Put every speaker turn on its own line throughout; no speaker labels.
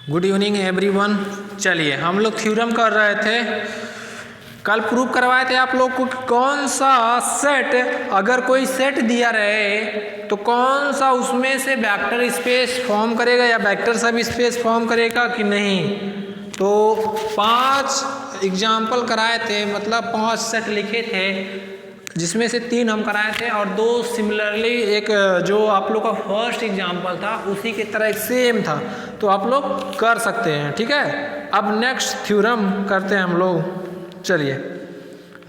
Good evening everyone. चलिए हम लोग थ्योरम कर रहे थे, कल प्रूव करवाए थे आप लोग को कि कौन सा सेट, अगर कोई सेट दिया रहे तो कौन सा उसमें से वेक्टर स्पेस फॉर्म करेगा या वेक्टर सब स्पेस फॉर्म करेगा कि नहीं। तो 5 एग्जाम्पल कराए थे, मतलब 5 सेट लिखे थे, जिसमें से 3 हम कराए थे और 2 सिमिलरली, एक जो आप लोग का फर्स्ट एग्जाम्पल था उसी की तरह एक सेम था, तो आप लोग कर सकते हैं। ठीक है, अब नेक्स्ट थ्योरम करते हैं हम लोग। चलिए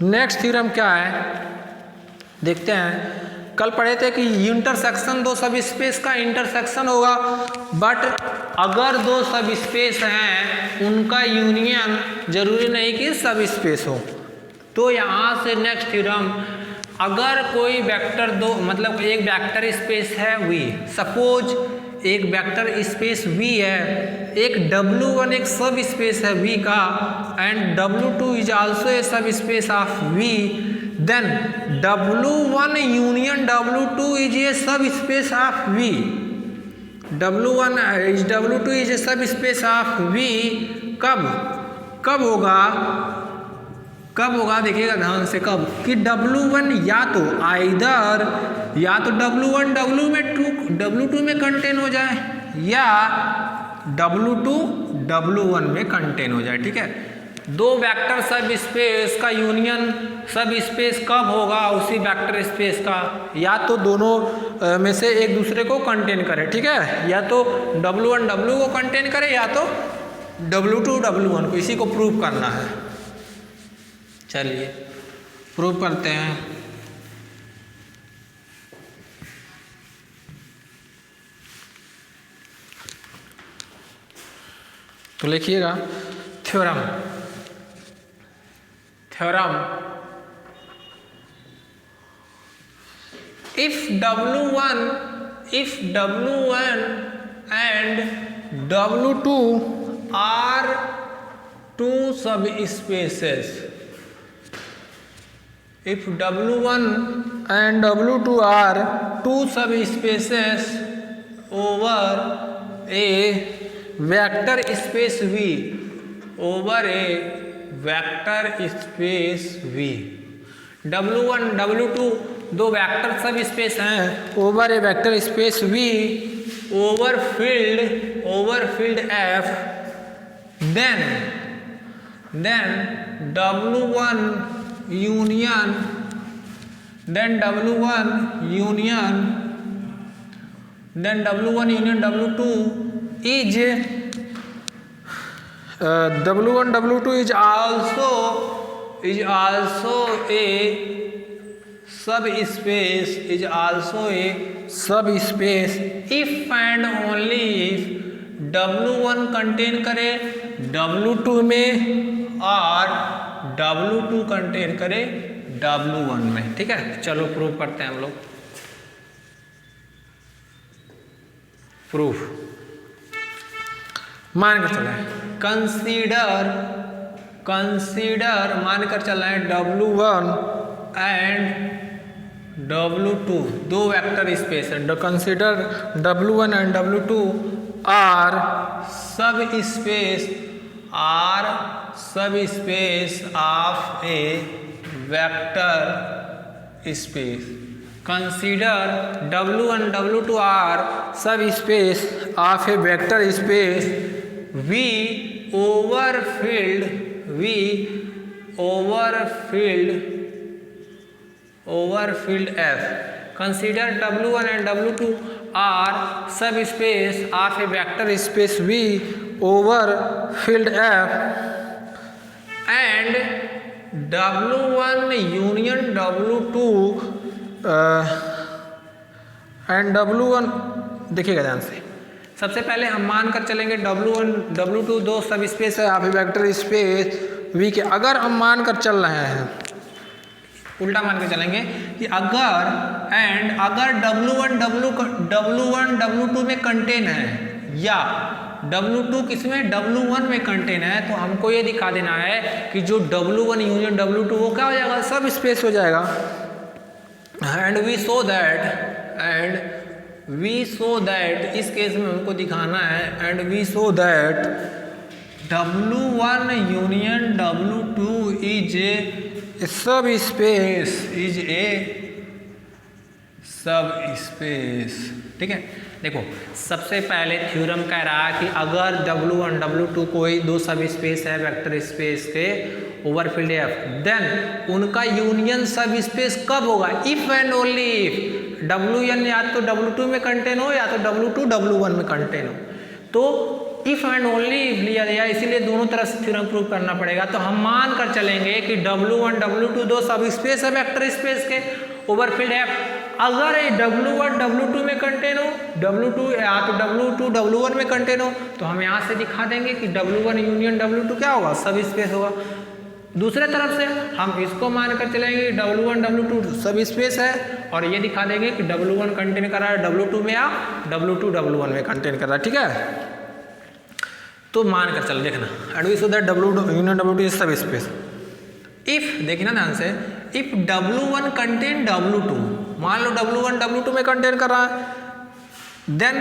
नेक्स्ट थ्योरम क्या है देखते हैं। कल पढ़े थे कि इंटरसेक्शन दो सब स्पेस का इंटरसेक्शन होगा, बट अगर 2 सब स्पेस हैं उनका यूनियन जरूरी नहीं कि सब स्पेस हो। तो यहाँ से नेक्स्ट थ्योरम, अगर कोई वेक्टर दो, मतलब एक वेक्टर स्पेस है V, सपोज एक वेक्टर स्पेस V है, एक W1 एक सब स्पेस है V का, and W2 is also a subspace of V, then W1 union W2 is a subspace of V। W2 is a subspace of V। कब होगा देखिएगा ध्यान से, कब कि W1 या तो W1 W2 में कंटेन हो जाए या W2 W1 में कंटेन हो जाए। ठीक है, 2 वेक्टर सब स्पेस का यूनियन सब स्पेस कब होगा उसी वेक्टर स्पेस का, या तो दोनों में से एक दूसरे को कंटेन करे। ठीक है, या तो W1 W को कंटेन करे या तो W2 W1 को, इसी को प्रूव करना है। चलिए प्रूव करते हैं। तो लिखिएगा theorem if W1 and W2 are 2 subspaces, if W1 and W2 are 2 subspaces over a vector space V, W1 W2 2 vector सब स्पेस हैं over A vector space V, over field F, then W1 union W2 is W1 W2 is also a subspace if and only if W1 contain करे W2 में और W2 contain करे W1 में। ठीक है, चलो प्रूव करते हैं हम लोग। प्रूफ मान कर चला है, कंसीडर मान कर चला है W1 and W2 2 vector space है। Consider W1 and W2 are subspace of a vector space. Consider W1 W2 are subspace of a vector space V over field F। Consider W1 and W2 are subspace of a vector space V over field F, and W1 union W2 and W1, देखिएगा ध्यान से। सबसे पहले हम मान कर चलेंगे W1 W2 2 सब स्पेस है of a vector space V के। अगर हम मान कर चल रहे हैं, उल्टा मान के चलेंगे कि अगर W1 W2 में कंटेन है या W2 किसमें W1 में कंटेन है, तो हमको ये दिखा देना है कि जो W1 यूनियन W2 वो क्या हो जाएगा, सब स्पेस हो जाएगा। And we show that we saw that, इस केस में हमको दिखाना है, and we saw that W1 union W2 is a subspace, is a सब स्पेस। ठीक है, देखो सबसे पहले थ्योरम कह रहा है कि अगर W1 W2 कोई दो सब स्पेस है वेक्टर स्पेस के ओवरफिल्ड F, देन उनका यूनियन सब स्पेस कब होगा? If and only if W1 या तो W2 में कंटेन हो या तो W2 W1 में कंटेन हो। तो इफ एंड ओनली इफ लिया गया, इसीलिए दोनों तरफ से थ्योरम प्रूव करना पड़ेगा। तो हम मान कर चलेंगे कि W1 W2 दो सब स्पेस है वेक्टर स्पेस के ओवरफिल्ड F। अगर ये W1 W2 में कंटेन हो, W2 या तो W2 W1 में कंटेन हो, तो हम यहाँ से दिखा देंगे कि W1 यूनियन W2 क्या होगा? सब स्पेस होगा। दूसरे तरफ से हम इसको मान कर चलेंगे कि W1 W2 सब स्पेस है, और ये दिखा देंगे कि W1 कंटेन कर रहा है W2 में या W2 W1 में कंटेन कर रहा है। ठीक है, तो मान कर चल देखना, and we saw that W2 union W2 is subspace. If देखना ध्यान से, इफ W1 कंटेन W2, मान लो W1 W2 में कंटेन कर रहा है, then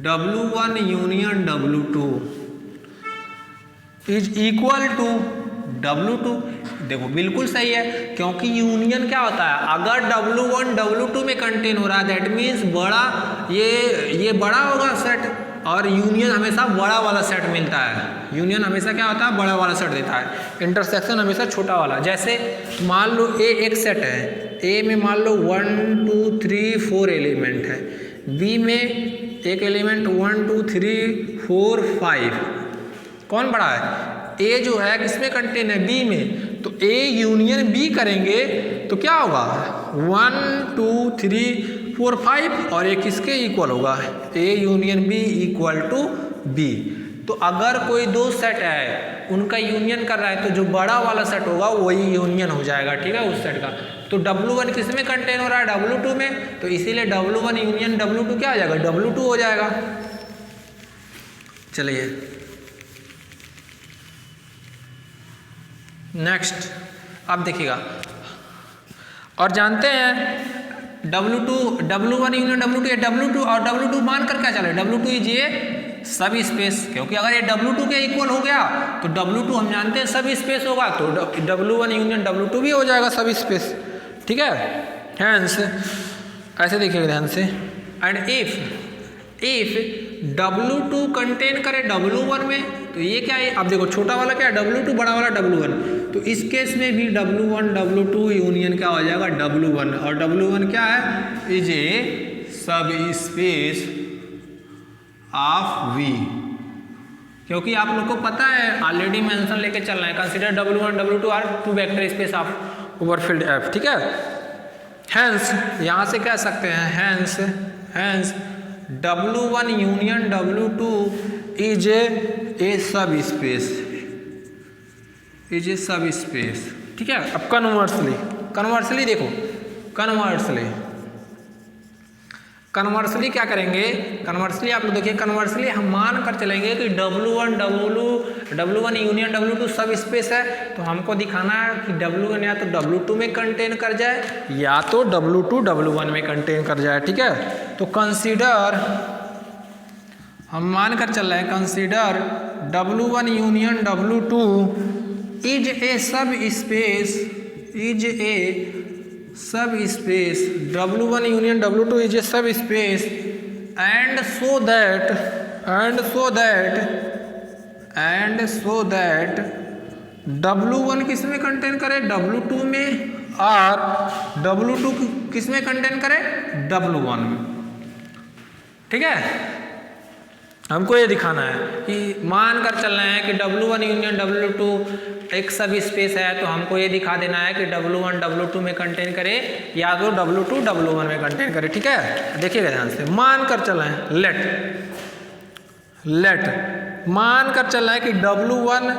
W1 union W2 is equal to W2। देखो बिल्कुल सही है, क्योंकि यूनियन क्या होता है? अगर W1 W2 में कंटेन हो रहा है, दैट मीन्स बड़ा, ये बड़ा होगा सेट, और यूनियन हमेशा बड़ा वाला सेट मिलता है। यूनियन हमेशा क्या होता है? बड़ा वाला सेट देता है, इंटरसेक्शन हमेशा छोटा वाला। जैसे मान लो ए एक सेट है, ए में मान लो 1 2 3 4 एलिमेंट है, बी में एक एलिमेंट 1 2 3 4 5। कौन बड़ा है? ए जो है किसमें कंटेन है? बी में। तो ए यूनियन बी करेंगे तो क्या होगा? 1 2 3 4 5, और ये किसके इक्वल होगा? A union B equal to B. तो अगर कोई दो सेट है उनका यूनियन कर रहा है, तो जो बड़ा वाला सेट होगा वही यूनियन हो जाएगा। ठीक है, उस सेट का। तो W1 किस में कंटेन हो रहा है? W2 में। तो इसीलिए W1 यूनियन W2 क्या हो जाएगा? W2 हो जाएगा। चलिए नेक्स्ट, अब देखिएगा, और जानते हैं W1 यूनियन W2, ये W2 और W2 मान कर क्या चले? W2 इज ये सब स्पेस, क्योंकि अगर ये W2 के इक्वल हो गया तो W2 हम जानते हैं सब स्पेस होगा, तो W1 यूनियन W2 भी हो जाएगा सब स्पेस। ठीक है, हेंस ऐसे देखिएगा ध्यान से, एंड इफ W2 कंटेन करे W1 में, तो ये क्या है? अब देखो छोटा वाला क्या है? W2, बड़ा वाला W1। तो इस केस में भी W1 W2 यूनियन क्या हो जाएगा? W1, और W1 क्या है? Is a subspace of V। क्योंकि आप लोग को पता है, ऑलरेडी मेंशन लेके चल रहे हैं, consider W1 W2 are two vector space of over field F। ठीक है, हेंस यहाँ से कह सकते हैं, hence W1 union W2 is a subspace, is a सब स्पेस। ठीक है, अब कन्वर्सली देखो, कन्वर्सली क्या करेंगे? कन्वर्सली आप लोग देखिए, कन्वर्सली हम मान कर चलेंगे कि W1 यूनियन W2 सब स्पेस है, तो हमको दिखाना है कि W1 या तो W2 में कंटेन कर जाए या तो W2 W1 में कंटेन कर जाए। ठीक है, तो कंसीडर, हम मान कर चल रहे हैं, consider W1 union W2 is a सब space, W1 union W2 is a सब space, and so that W1 किस में कंटेन करे? W2 में, और W2 किस में कंटेन करे? W1 में। ठीक है, हमको ये दिखाना है कि मान कर चल रहे हैं कि W1 यूनियन W2 एक सब स्पेस है, तो हमको ये दिखा देना है कि W1 W2 में कंटेन करे या तो W2 W1 में कंटेन करे। ठीक है, देखिएगा ध्यान से, मान कर चल रहे हैं, लेट मान कर चल रहा है कि W1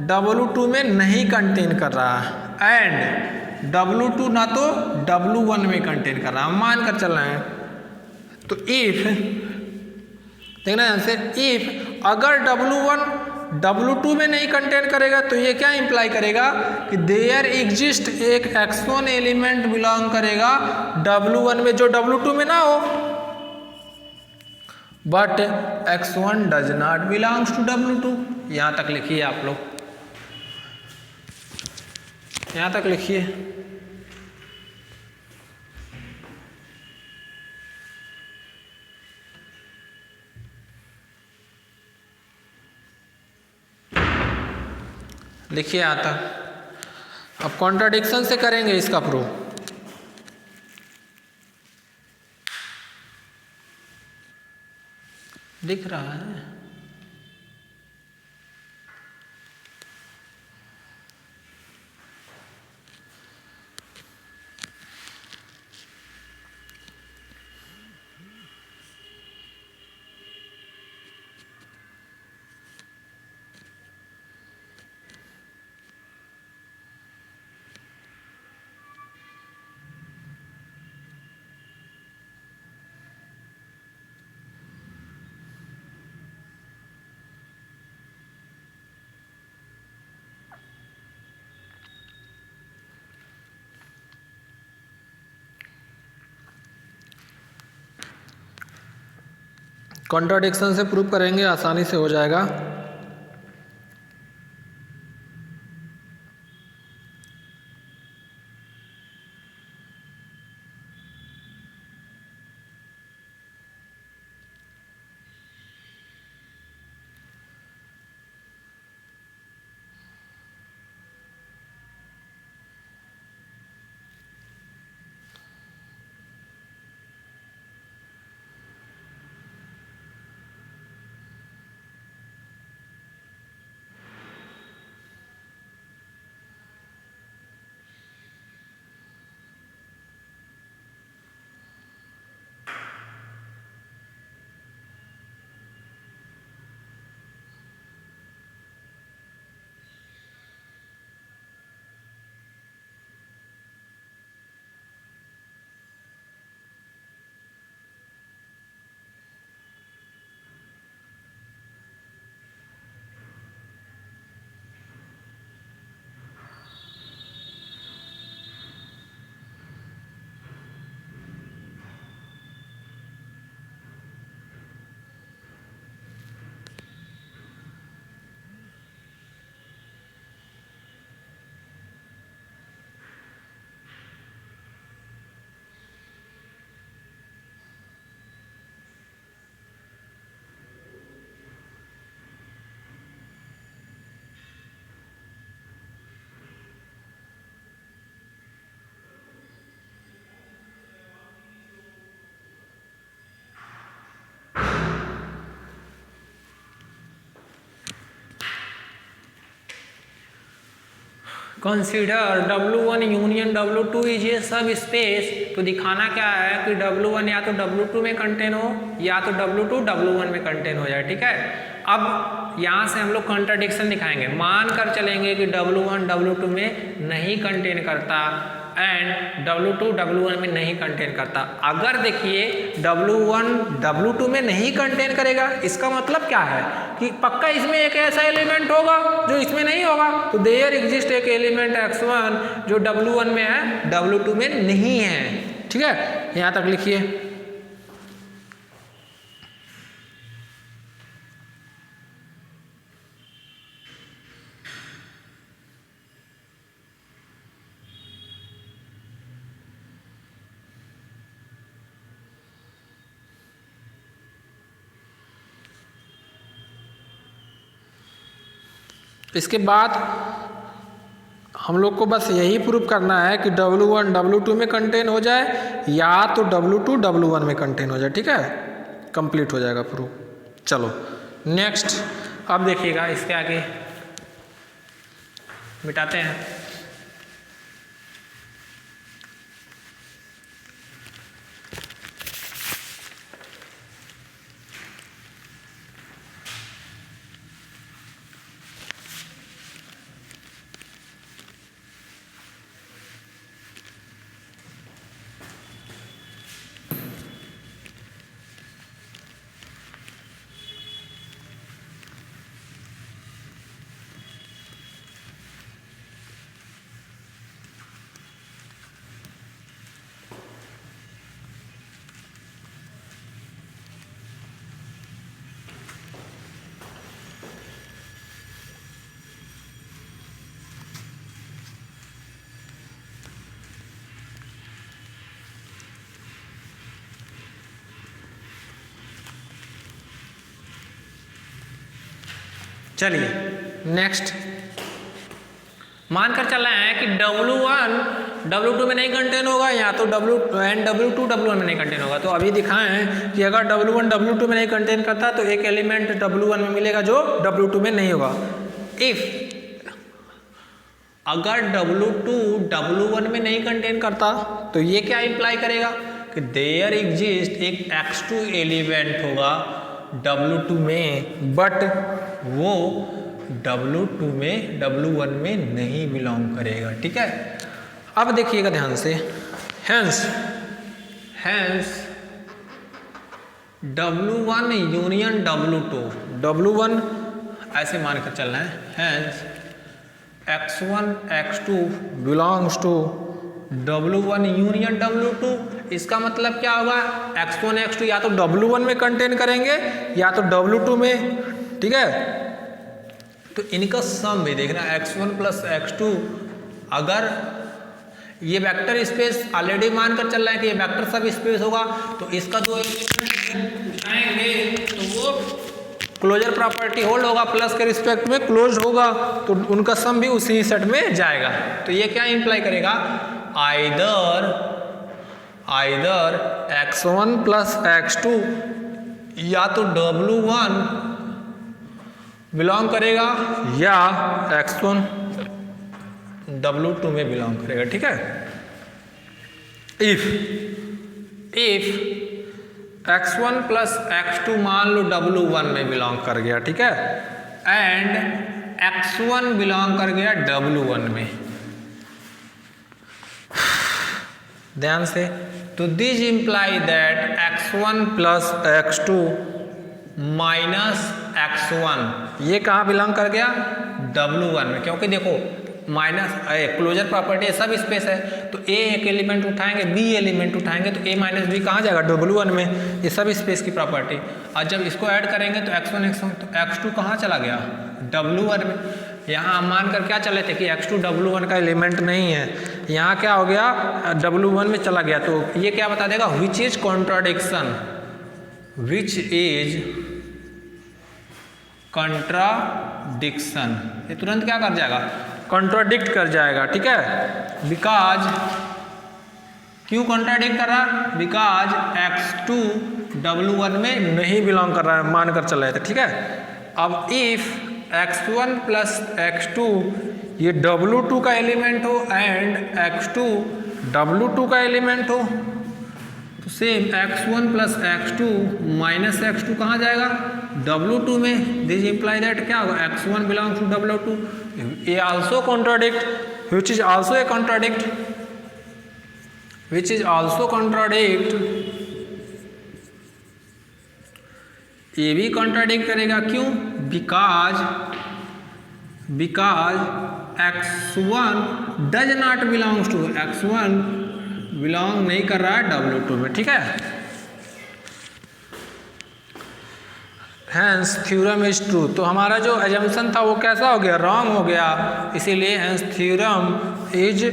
W2 में नहीं कंटेन कर रहा है, एंड W2 ना तो W1 में कंटेन कर रहा है, मान कर चल रहे हैं। तो इफ देखना ध्यान से, इफ अगर W1 W2 में नहीं कंटेन करेगा तो ये क्या इंप्लाई करेगा कि देयर एग्जिस्ट एक x1 एलिमेंट बिलोंग करेगा W1 में जो W2 में ना हो, but x1 does not belongs to W2। यहां तक लिखिए आप लोग, यहां तक लिखिए। लिखिए यहां तक। अब कॉन्ट्राडिक्शन से करेंगे इसका प्रूफ। दिख रहा है? कॉन्ट्राडिक्शन से प्रूव करेंगे, आसानी से हो जाएगा। Consider W1 union W2 is a सब स्पेस। तो दिखाना क्या है कि W1 या तो W2 में कंटेन हो या तो W2 W1 में कंटेन हो जाए, ठीक है। अब यहाँ से हम लोग कॉन्ट्राडिक्शन दिखाएंगे। मान कर चलेंगे कि W1 W2 में नहीं कंटेन करता एंड W2 W1 में नहीं कंटेन करता। अगर देखिए W1 W2 में नहीं कंटेन करेगा, इसका मतलब क्या है कि पक्का इसमें एक ऐसा एलिमेंट होगा जो इसमें नहीं होगा। तो देयर एग्जिस्ट एक एलिमेंट x1 जो W1 में है, W2 में नहीं है, ठीक है। यहां तक लिखिए। इसके बाद हम लोग को बस यही प्रूव करना है कि W1 W2 में कंटेन हो जाए या तो W2 W1 में कंटेन हो जाए, ठीक है। कंप्लीट हो जाएगा प्रूफ। चलो नेक्स्ट, अब देखिएगा इसके आगे मिटाते हैं। चलिए नेक्स्ट, मानकर चल रहे हैं कि W1 W2 में नहीं कंटेन होगा, या तो W2 W1 में नहीं कंटेन होगा। तो अभी दिखाएं हैं कि अगर W1 W2 में नहीं कंटेन करता तो एक एलिमेंट W1 में मिलेगा जो W2 में नहीं होगा। इफ अगर W2 W1 में नहीं कंटेन करता तो ये क्या इंप्लाई करेगा कि देयर एग्जिस्ट एक X2 एलिमेंट होगा W2 में, बट वो W2 में W1 में नहीं बिलोंग करेगा। ठीक है, अब देखिएगा ध्यान से, हेंस W1 यूनियन W2 ऐसे मानकर चल रहे हैं, hence X1 X2 belongs to W1 union W2। इसका मतलब क्या होगा, X1 X2 या तो W1 में कंटेन करेंगे या तो W2 में। ठीक है, तो इनका सम भी देखना, X1 प्लस X2, अगर ये वेक्टर स्पेस ऑलरेडी मानकर चल रहा है कि ये वेक्टर सब स्पेस होगा, तो इसका जो उठाएंगे तो वो क्लोजर प्रॉपर्टी होल्ड होगा, प्लस के रिस्पेक्ट में क्लोज होगा, तो उनका सम भी उसी सेट में जाएगा। तो ये क्या इंप्लाई करेगा, आइदर X1 प्लस X2 या तो W1 बिलोंग करेगा या X1 W2 में बिलोंग करेगा। ठीक है, इफ X1 प्लस X2 मान लो W1 में बिलोंग कर गया, ठीक है, एंड X1 बिलोंग कर गया W1 में, ध्यान से, तो this imply that X1 plus X2 minus X1 ये कहाँ बिलोंग कर गया, W1 में, क्योंकि देखो माइनस क्लोजर प्रॉपर्टी सब स्पेस है, तो A एक एलिमेंट उठाएंगे, B एलिमेंट उठाएंगे, तो A माइनस B कहाँ जाएगा, W1 में, ये सब स्पेस की प्रॉपर्टी। और जब इसको ऐड करेंगे तो X1 तो X2 कहाँ चला गया, W1 में। यहाँ हम मान कर क्या चले थे कि X2 W1 का एलिमेंट नहीं है, यहाँ क्या हो गया, W1 में चला गया, तो ये क्या बता देगा, विच इज कॉन्ट्राडिक्शन, ये तुरंत क्या कर जाएगा, कॉन्ट्राडिक्ट कर जाएगा। ठीक है, बिकॉज क्यों कॉन्ट्राडिक्ट कर रहा, बिकॉज X2 W1 में नहीं बिलोंग कर रहा है, मानकर चल रहे थे। ठीक है, अब इफ X1 प्लस X2 ये W2 का एलिमेंट हो एंड X2 W2 का एलिमेंट हो, तो same X1 plus X2 minus X2 कहाँ जाएगा, W2 में। दिस इंप्लाई दैट क्या होगा, X1 बिलोंग्स टू W2, ये also contradict, which is also a contradict, ये भी कॉन्ट्राडिक्ट करेगा, क्यों, because X1 does not belongs to, X1 belong नहीं कर रहा है W2 में। ठीक है, हेंस थ्योरम इज ट्रू, तो हमारा जो एजम्पशन था वो कैसा हो गया, रॉन्ग हो गया, इसीलिए हेंस थ्योरम इज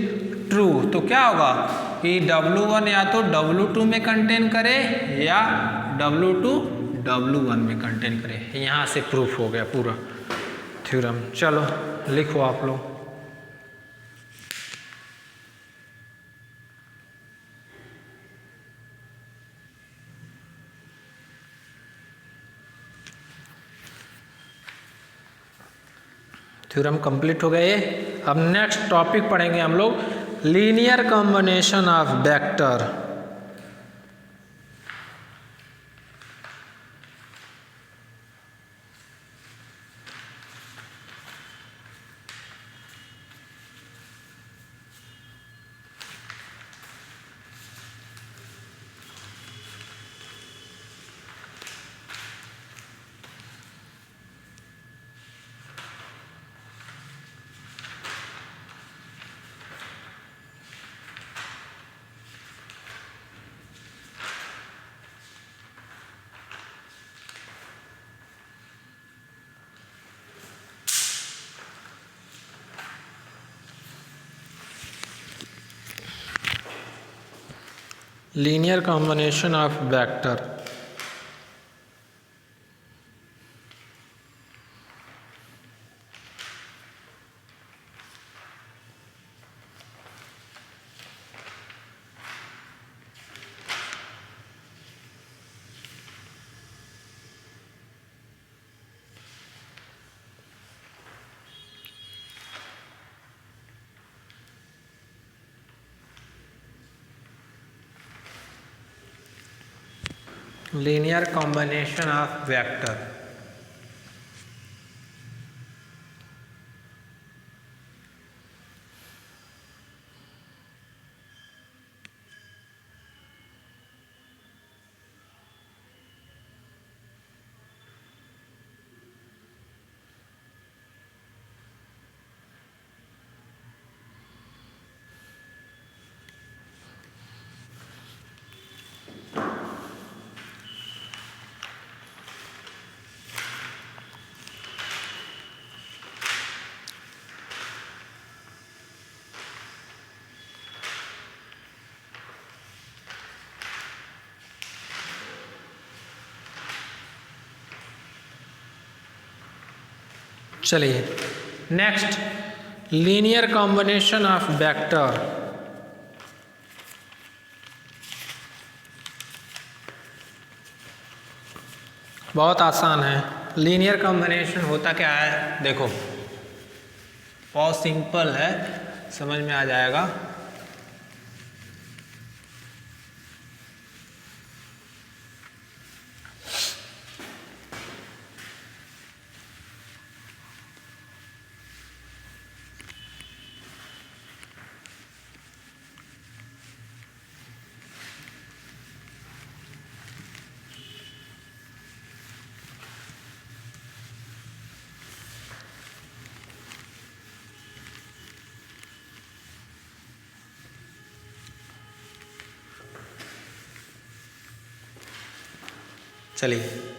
ट्रू। तो क्या होगा कि W1 या तो W2 में कंटेन करे या W2 W1 में कंटेन करे। यहाँ से प्रूफ हो गया पूरा थ्योरम। चलो लिखो आप लोग, थ्योरम कंप्लीट हो गए। अब नेक्स्ट टॉपिक पढ़ेंगे हम लोग, linear combination of vector. Linear combination of vector. Linear combination of vector. चलिए next, linear combination of vector. बहुत आसान है। लीनियर कॉम्बिनेशन होता क्या है, देखो बहुत सिंपल है, समझ में आ जाएगा। चलिए